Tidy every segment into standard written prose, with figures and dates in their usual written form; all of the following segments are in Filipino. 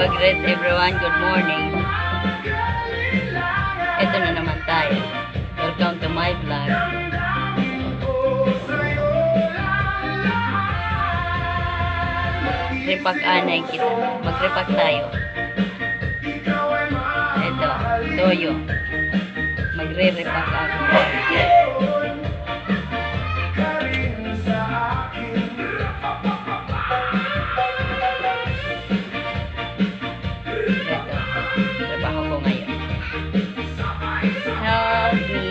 Pag-greet everyone, good morning. Ito na naman tayo. Welcome to my vlog. Ripak-anay kita. Mag-ripak tayo. Ito, toyo. Magre-ripak ako. Trabaho ko ngayon. Help me.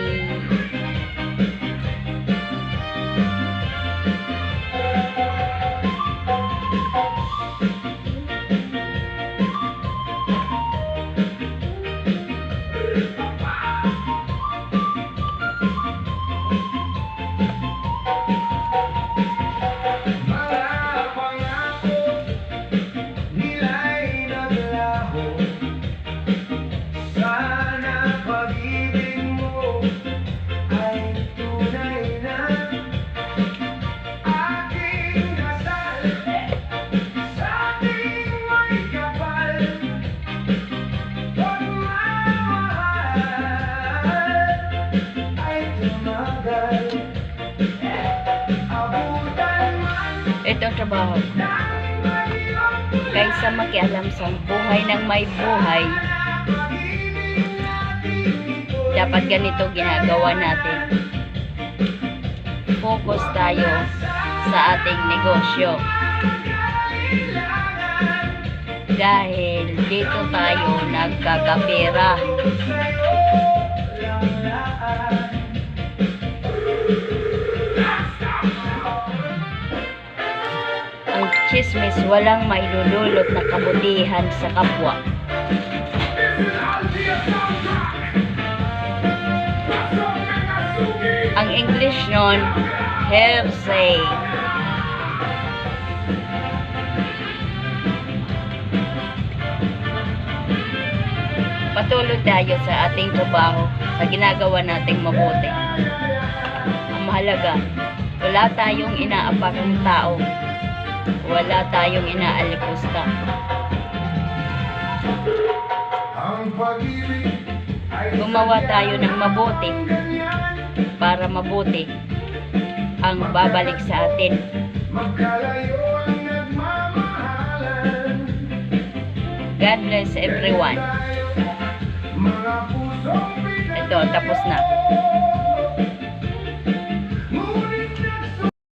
Ito ang trabaho. Kaysa makialam sa buhay ng may buhay, dapat ganito ginagawa natin. Focus tayo sa ating negosyo. Dahil dito tayo nagkakapera. Ang chismis walang maidudulot na kabutihan sa kapwa. Ang English nun, hearsay. Patuloy tayo sa ating trabaho, sa ginagawa nating mabuti. Ang mahalaga, wala tayong inaapakang tao. Wala tayong inaalipusta. Gumawa tayo ng mabuti para mabuti ang babalik sa atin. God bless everyone. Ito, tapos na.